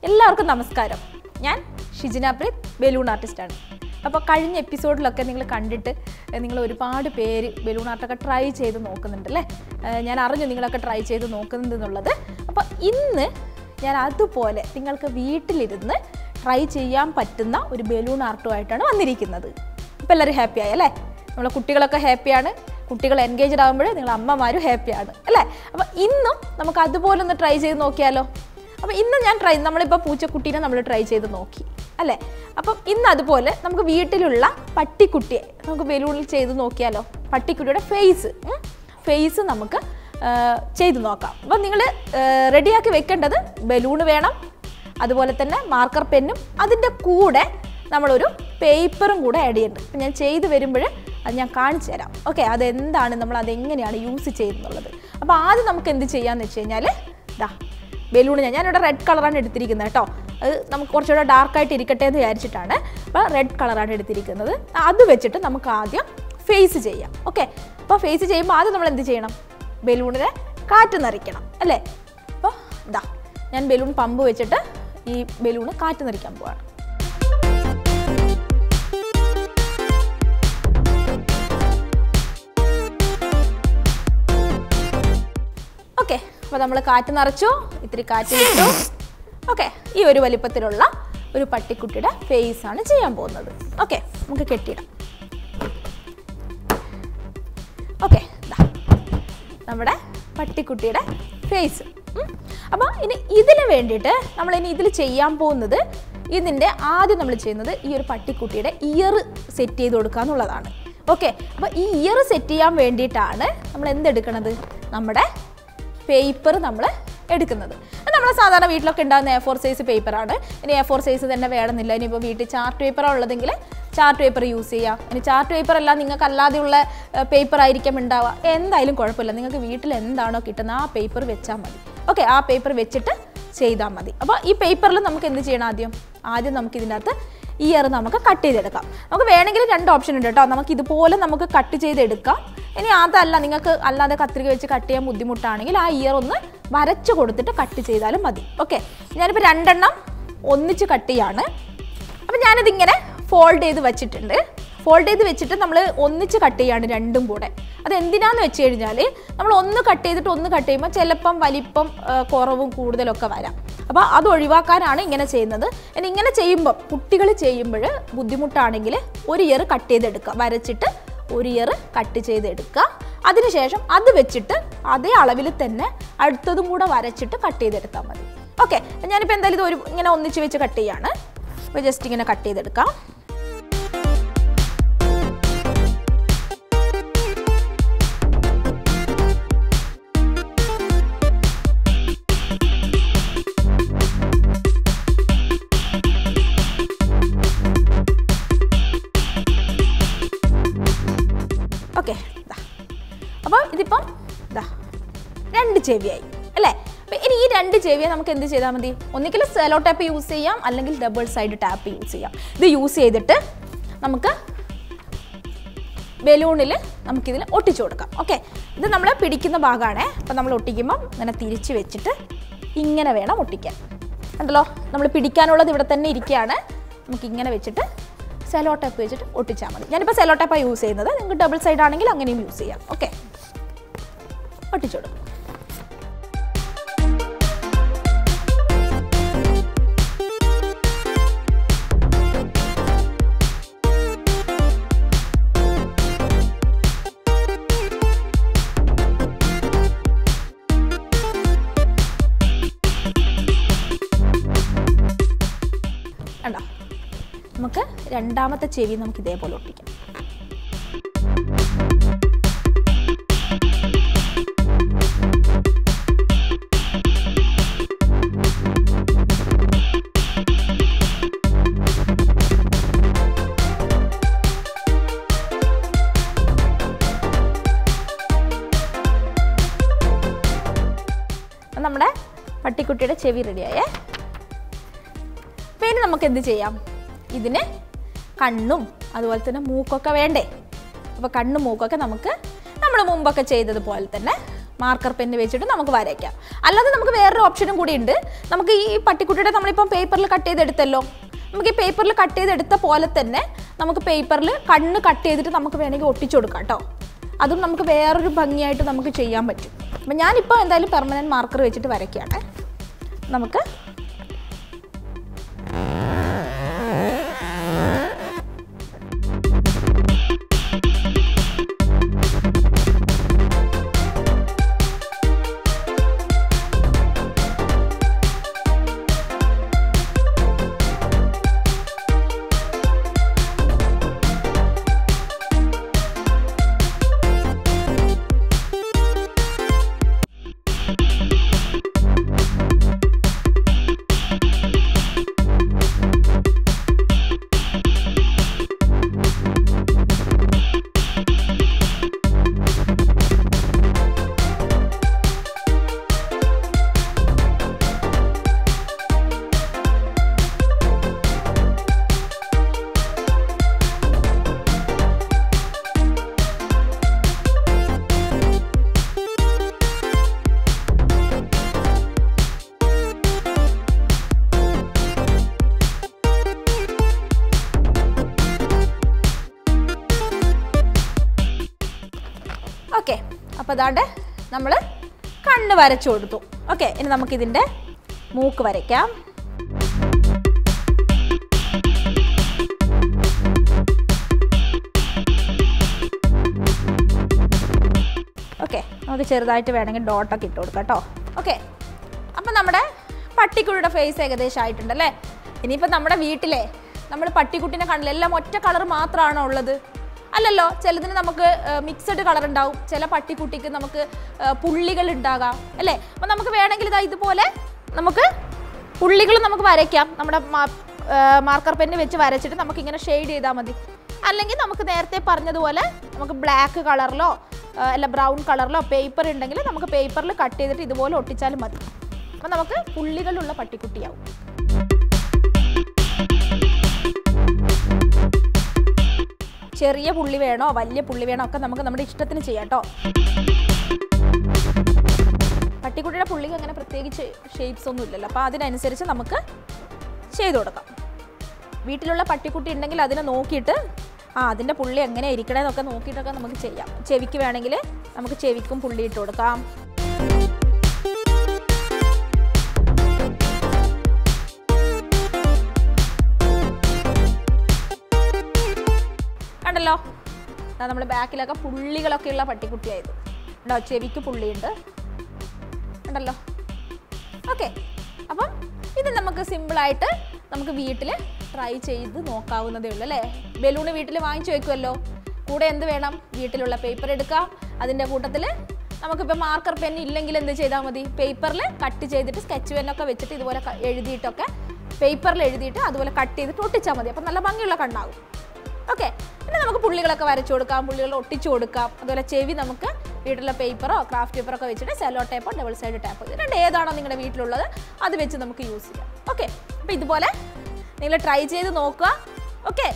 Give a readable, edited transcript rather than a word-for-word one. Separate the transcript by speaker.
Speaker 1: എല്ലാവർക്കും നമസ്കാരം. ഞാൻ ഷിജിന പ്രീത്, ബലൂൺ ആർട്ടിസ്റ്റാണ്. അപ്പോൾ കഴിഞ്ഞ എപ്പിസോഡിലൊക്കെ നിങ്ങൾ കണ്ടിട്ട് നിങ്ങൾ ഒരുപാട് പേര് ബലൂൺ ആർട്ടൊക്കെ ട്രൈ ചെയ്ത് നോക്കുന്നുണ്ട് അല്ലേ? ഞാൻ അറിഞ്ഞു നിങ്ങളൊക്കെ ട്രൈ ചെയ്ത് നോക്കുന്നുണ്ടെന്നുള്ളത്. അപ്പോൾ ഇന്ന് ഞാൻ അതുപോലെ നിങ്ങൾക്ക് വീട്ടിലിരുന്ന് ട്രൈ ചെയ്യാൻ പറ്റുന്ന ഒരു ബലൂൺ ആർട്ടുമായിട്ടാണ് വന്നിരിക്കുന്നത്. ഇപ്പോൾ എല്ലാവരും ഹാപ്പിയായി അല്ലേ? നമ്മളെ കുട്ടികളൊക്കെ ഹാപ്പിയാണ്. കുട്ടികൾ എൻഗേജ്ഡ് ആകുമ്പോൾ നിങ്ങൾ അമ്മമാരും ഹാപ്പിയാണ് അല്ലേ? അപ്പോൾ ഇന്നും നമുക്ക് അതുപോലെ ഒന്ന് ട്രൈ ചെയ്ത് നോക്കിയാലോ? അപ്പോൾ ഇന്ന് ഞാൻ നമ്മളിപ്പോൾ പൂച്ചക്കുട്ടീനെ നമ്മൾ ട്രൈ ചെയ്ത് നോക്കി അല്ലേ? അപ്പം ഇന്ന് അതുപോലെ നമുക്ക് വീട്ടിലുള്ള പട്ടിക്കുട്ടിയെ നമുക്ക് ബലൂണിൽ ചെയ്ത് നോക്കിയാലോ? പട്ടിക്കുട്ടിയുടെ ഫേസ് നമുക്ക് ചെയ്ത് നോക്കാം. അപ്പം നിങ്ങൾ റെഡിയാക്കി വെക്കേണ്ടത് ബലൂൺ വേണം, അതുപോലെ തന്നെ മാർക്കർ പെന്നും, അതിൻ്റെ കൂടെ നമ്മളൊരു പേപ്പറും കൂടെ ആഡ് ചെയ്യുന്നുണ്ട്. അപ്പം ഞാൻ ചെയ്ത് വരുമ്പോൾ അത് ഞാൻ കാണിച്ചു തരാം. ഓക്കെ, അതെന്താണ്, നമ്മൾ അതെങ്ങനെയാണ് യൂസ് ചെയ്യുന്നുള്ളത്. അപ്പോൾ ആദ്യം നമുക്ക് എന്ത് ചെയ്യാമെന്ന് വെച്ച് കഴിഞ്ഞാൽ ബലൂൺ ഞാനിവിടെ റെഡ് കളറാണ് എടുത്തിരിക്കുന്നത് കേട്ടോ. അത് നമുക്ക് കുറച്ചുകൂടെ ഡാർക്കായിട്ട് ഇരിക്കട്ടെ എന്ന് വിചാരിച്ചിട്ടാണ്. അപ്പോൾ റെഡ് കളറാണ് എടുത്തിരിക്കുന്നത്. അത് വെച്ചിട്ട് നമുക്ക് ആദ്യം ഫേസ് ചെയ്യാം. ഓക്കെ, അപ്പോൾ ഫേസ് ചെയ്യുമ്പോൾ ആദ്യം നമ്മൾ എന്ത് ചെയ്യണം? ബലൂണിനെ കാറ്റ് നിറയ്ക്കണം അല്ലേ? അപ്പോൾ ഞാൻ ബലൂൺ പമ്പ് വെച്ചിട്ട് ഈ ബലൂണ് കാറ്റ് നിറയ്ക്കാൻ പോവാണ്. ഓക്കെ, അപ്പോൾ നമ്മൾ കാറ്റ് നിറച്ചു, ഇത്തിരി കാറ്റ് വിട്ടു. ഓക്കെ, ഈ ഒരു വലിപ്പത്തിലുള്ള ഒരു പട്ടിക്കുട്ടിയുടെ ഫേസ് ആണ് ചെയ്യാൻ പോകുന്നത്. ഓക്കെ, നമുക്ക് കെട്ടിയിടാം. ഓക്കെ, നമ്മുടെ പട്ടിക്കുട്ടിയുടെ ഫേസ്. അപ്പോൾ ഇനി ഇതിന് വേണ്ടിയിട്ട് നമ്മളിനി ഇതിൽ ചെയ്യാൻ പോകുന്നത്, ഇതിൻ്റെ ആദ്യം നമ്മൾ ചെയ്യുന്നത് ഈ ഒരു പട്ടിക്കുട്ടിയുടെ ഇയർ സെറ്റ് ചെയ്ത് കൊടുക്കുക എന്നുള്ളതാണ്. ഓക്കെ, അപ്പോൾ ഈ ഇയർ സെറ്റ് ചെയ്യാൻ വേണ്ടിയിട്ടാണ് നമ്മൾ എന്തെടുക്കണത്? നമ്മുടെ പേപ്പർ നമ്മൾ എടുക്കുന്നത്. നമ്മൾ സാധാരണ വീട്ടിലൊക്കെ ഉണ്ടാകുന്ന A4 സൈസ് പേപ്പറാണ്. ഇനി A4 സൈസ് തന്നെ വേണമെന്നില്ല. ഇനിയിപ്പോൾ വീട്ടിൽ ചാർട്ട് പേപ്പറാണ് ഉള്ളതെങ്കിൽ ചാർട്ട് പേപ്പർ യൂസ് ചെയ്യാം. ഇനി ചാർട്ട് പേപ്പർ അല്ല, നിങ്ങൾക്ക് അല്ലാതെയുള്ള പേപ്പർ ആയിരിക്കും ഉണ്ടാവുക. എന്തായാലും കുഴപ്പമില്ല, നിങ്ങൾക്ക് വീട്ടിൽ എന്താണോ കിട്ടുന്നത് ആ പേപ്പർ വെച്ചാൽ മതി. ഓക്കെ, ആ പേപ്പർ വെച്ചിട്ട് ചെയ്താൽ മതി. അപ്പോൾ ഈ പേപ്പറിൽ നമുക്ക് എന്ത് ചെയ്യണം? ആദ്യം നമുക്ക് ഇതിൻ്റെ അകത്ത് ഇയർ നമുക്ക് കട്ട് ചെയ്തെടുക്കാം. നമുക്ക് വേണമെങ്കിൽ 2 ഓപ്ഷൻ ഉണ്ട് കേട്ടോ. നമുക്ക് ഇതുപോലെ നമുക്ക് കട്ട് ചെയ്തെടുക്കാം. ഇനി അതല്ല, നിങ്ങൾക്ക് അല്ലാതെ കത്രിക വെച്ച് കട്ട് ചെയ്യാൻ ബുദ്ധിമുട്ടാണെങ്കിൽ ആ ഇയർ ഒന്ന് വരച്ച് കൊടുത്തിട്ട് കട്ട് ചെയ്താലും മതി. ഓക്കെ, ഞാനിപ്പോൾ 2 എണ്ണം ഒന്നിച്ച് കട്ട് ചെയ്യാണ്. അപ്പം ഞാനിതിങ്ങനെ ഫോൾഡ് ചെയ്ത് വെച്ചിട്ടുണ്ട്. ഫോൾഡ് ചെയ്ത് വെച്ചിട്ട് നമ്മൾ ഒന്നിച്ച് കട്ട് ചെയ്യാണ് രണ്ടും കൂടെ. അതെന്തിനാന്ന് വെച്ച് കഴിഞ്ഞാൽ നമ്മൾ ഒന്ന് കട്ട് ചെയ്തിട്ട് ഒന്ന് കട്ട് ചെയ്യുമ്പോൾ ചിലപ്പം വലിപ്പം കുറവും കൂടുതലൊക്കെ വരാം. അപ്പോൾ അത് ഒഴിവാക്കാനാണ് ഇങ്ങനെ ചെയ്യുന്നത്. ഇനി ഇങ്ങനെ ചെയ്യുമ്പോൾ, കുട്ടികൾ ചെയ്യുമ്പോൾ ബുദ്ധിമുട്ടാണെങ്കിൽ ഒരു ഇയർ കട്ട് ചെയ്തെടുക്കുക, വരച്ചിട്ട് ഒരു ഇയർ കട്ട് ചെയ്തെടുക്കുക. അതിനുശേഷം അത് വെച്ചിട്ട് അതേ അളവിൽ തന്നെ അടുത്തതും കൂടെ വരച്ചിട്ട് കട്ട് ചെയ്തെടുത്താൽ മതി. ഓക്കെ, ഞാനിപ്പോൾ എന്തായാലും ഇത് ഇങ്ങനെ ഒന്നിച്ച് വെച്ച് കട്ട് ചെയ്യാണ്. അപ്പോൾ ജസ്റ്റ് ഇങ്ങനെ കട്ട് ചെയ്തെടുക്കാം. ഓക്കെ, അപ്പോൾ ഇതിപ്പം 2 ചെവിയായി അല്ലേ? അപ്പോൾ ഇനി ഈ 2 ചെവിയെ നമുക്ക് എന്ത് ചെയ്താൽ മതി? ഒന്നുകിൽ സെലോ ടാപ്പ് യൂസ് ചെയ്യാം, അല്ലെങ്കിൽ ഡബിൾ സൈഡ് ടാപ്പ് യൂസ് ചെയ്യാം. ഇത് യൂസ് ചെയ്തിട്ട് നമുക്ക് ബലൂണിൽ നമുക്കിതിൽ ഒട്ടിച്ചു കൊടുക്കാം. ഓക്കെ, ഇത് നമ്മൾ പിടിക്കുന്ന ഭാഗമാണ്. അപ്പോൾ നമ്മൾ ഒട്ടിക്കുമ്പം ഇങ്ങനെ തിരിച്ച് വെച്ചിട്ട് ഇങ്ങനെ വേണം ഒട്ടിക്കാൻ. കണ്ടല്ലോ, നമ്മൾ പിടിക്കാനുള്ളത് ഇവിടെ തന്നെ ഇരിക്കുകയാണ്. നമുക്കിങ്ങനെ വെച്ചിട്ട് സെലോ ടാപ്പ് വെച്ചിട്ട് ഒട്ടിച്ചാൽ മതി. ഞാനിപ്പോൾ സെലോ ടാപ്പാണ് യൂസ് ചെയ്യുന്നത്. നിങ്ങൾക്ക് ഡബിൾ സൈഡ് ആണെങ്കിൽ അങ്ങനെയും യൂസ് ചെയ്യാം. ഓക്കെ, ഒട്ടിച്ചു കൊടുക്കും. കണ്ടോ, നമുക്ക് രണ്ടാമത്തെ ചെവി നമുക്ക് ഇതേപോലെ ഒട്ടിക്കാം. നമ്മുടെ പട്ടിക്കുട്ടിയുടെ ചെവി റെഡിയായേ. പിന്നെ നമുക്ക് എന്ത് ചെയ്യാം? ഇതിന് കണ്ണും അതുപോലെ തന്നെ മൂക്കൊക്കെ വേണ്ടേ? അപ്പോൾ കണ്ണും മൂക്കൊക്കെ നമുക്ക് നമ്മൾ മുമ്പൊക്കെ ചെയ്തതുപോലെ തന്നെ മാർക്കർ പെന്ന് വെച്ചിട്ട് നമുക്ക് വരയ്ക്കാം. അല്ലാതെ നമുക്ക് വേറൊരു ഓപ്ഷനും കൂടി ഉണ്ട്. നമുക്ക് ഈ പട്ടിക്കുട്ടിയുടെ നമ്മളിപ്പം പേപ്പറിൽ കട്ട് ചെയ്തെടുത്തല്ലോ, നമുക്ക് ഈ പേപ്പറിൽ കട്ട് ചെയ്തെടുത്ത പോലെ തന്നെ നമുക്ക് പേപ്പറിൽ കണ്ണ് കട്ട് ചെയ്തിട്ട് നമുക്ക് വേണമെങ്കിൽ ഒട്ടിച്ചു കൊടുക്കാം കേട്ടോ. അതും നമുക്ക് വേറൊരു ഭംഗിയായിട്ട് നമുക്ക് ചെയ്യാൻ പറ്റും. അപ്പം ഞാനിപ്പോൾ എന്തായാലും പെർമനൻറ്റ് മാർക്കർ വെച്ചിട്ട് വരയ്ക്കുകയാണ്. നമുക്ക് ഓക്കെ. അപ്പോൾ അതാണ്ട് നമ്മൾ കണ്ണ് വരച്ചു കൊടുത്തു. ഓക്കെ, ഇനി നമുക്കിതിൻ്റെ മൂക്ക് വരയ്ക്കാം. ഓക്കെ, നമുക്ക് ചെറുതായിട്ട് വേണമെങ്കിൽ ഡോട്ടൊക്കെ ഇട്ട് കൊടുക്കാം കേട്ടോ. ഓക്കെ, അപ്പം നമ്മുടെ പട്ടിക്കുട്ടിയുടെ ഫേസ് ഏകദേശം ആയിട്ടുണ്ടല്ലേ. ഇനിയിപ്പോൾ നമ്മുടെ വീട്ടിലെ നമ്മൾ പട്ടിക്കുട്ടിനെ കണ്ടില്ല, എല്ലാം ഒറ്റ കളർ മാത്രമാണോ ഉള്ളത്? അല്ലല്ലോ, ചിലതിന് നമുക്ക് മിക്സഡ് കളർ ഉണ്ടാവും, ചില പട്ടിക്കുട്ടിക്ക് നമുക്ക് പുള്ളികൾ ഉണ്ടാകാം അല്ലേ. അപ്പം നമുക്ക് വേണമെങ്കിൽ ഇതാ ഇതുപോലെ നമുക്ക് പുള്ളികൾ നമുക്ക് വരയ്ക്കാം. നമ്മുടെ മാർക്കർ പെന്ന് വെച്ച് വരച്ചിട്ട് നമുക്കിങ്ങനെ ഷെയ്ഡ് ചെയ്താൽ മതി. അല്ലെങ്കിൽ നമുക്ക് നേരത്തെ പറഞ്ഞതുപോലെ നമുക്ക് ബ്ലാക്ക് കളറിലോ അല്ല ബ്രൗൺ കളറിലോ പേപ്പർ ഉണ്ടെങ്കിൽ നമുക്ക് പേപ്പറിൽ കട്ട് ചെയ്തിട്ട് ഇതുപോലെ ഒട്ടിച്ചാലും മതി. അപ്പം നമുക്ക് പുള്ളികളുള്ള പട്ടിക്കുട്ടിയാവും. ചെറിയ പുള്ളി വേണോ വലിയ പുള്ളി വേണോ ഒക്കെ നമുക്ക് നമ്മുടെ ഇഷ്ടത്തിന് ചെയ്യാം കേട്ടോ. പട്ടിക്കുട്ടിയുടെ പുള്ളിക്ക് അങ്ങനെ പ്രത്യേകിച്ച് ഷേപ്സ് ഒന്നും ഇല്ലല്ലോ, അപ്പോൾ അതിനനുസരിച്ച് നമുക്ക് ചെയ്തു കൊടുക്കാം. വീട്ടിലുള്ള പട്ടിക്കുട്ടി ഉണ്ടെങ്കിൽ അതിനെ നോക്കിയിട്ട് അതിൻ്റെ പുള്ളി എങ്ങനെ ഇരിക്കണമെന്നൊക്കെ നോക്കിയിട്ടൊക്കെ നമുക്ക് ചെയ്യാം. ചെവിക്ക് വേണമെങ്കിൽ നമുക്ക് ചെവിക്കും പുള്ളി ഇട്ട് കൊടുക്കാം. കണ്ടല്ലോ, നമ്മൾ ബാക്കിലൊക്കെ പുള്ളികളൊക്കെ ഉള്ള പട്ടിക്കുട്ടിയായത് ഉണ്ടോ, ചെവിക്ക് പുള്ളിയുണ്ട് ഉണ്ടല്ലോ. ഓക്കെ, അപ്പം ഇത് നമുക്ക് സിമ്പിളായിട്ട് നമുക്ക് വീട്ടിൽ ട്രൈ ചെയ്ത് നോക്കാവുന്നതേ ഉള്ളൂ അല്ലേ. ബലൂണ് വീട്ടിൽ വാങ്ങിച്ചു വെക്കുമല്ലോ, കൂടെ എന്ത് വേണം, വീട്ടിലുള്ള പേപ്പർ എടുക്കാം. അതിൻ്റെ കൂട്ടത്തിൽ നമുക്കിപ്പോൾ മാർക്കർ പെൻ ഇല്ലെങ്കിൽ എന്ത് ചെയ്താൽ മതി, പേപ്പറിൽ കട്ട് ചെയ്തിട്ട് സ്കെച്ച് പെന്നൊക്കെ വെച്ചിട്ട് ഇതുപോലെ എഴുതിയിട്ടൊക്കെ പേപ്പറിൽ എഴുതിയിട്ട് അതുപോലെ കട്ട് ചെയ്തിട്ട് ഒട്ടിച്ചാൽ മതി. അപ്പം നല്ല ഭംഗിയുള്ള കണ്ണാകും. ഓക്കെ, പിന്നെ നമുക്ക് പുള്ളികളൊക്കെ വരച്ചു കൊടുക്കാം, പുള്ളികൾ ഒട്ടിച്ചു കൊടുക്കാം. അതുപോലെ ചെവി നമുക്ക് വീട്ടിലുള്ള പേപ്പറോ ക്രാഫ്റ്റ് പേപ്പറൊക്കെ വെച്ചിട്ട് സെല്ലോ ടേപ്പോ ഡബിൾ സൈഡ് ടാപ്പോ ഇത് രണ്ട് ഏതാണോ നിങ്ങളുടെ വീട്ടിലുള്ളത് അത് വെച്ച് നമുക്ക് യൂസ് ചെയ്യാം. ഓക്കെ, അപ്പോൾ ഇതുപോലെ നിങ്ങൾ ട്രൈ ചെയ്ത് നോക്കുക. ഓക്കെ.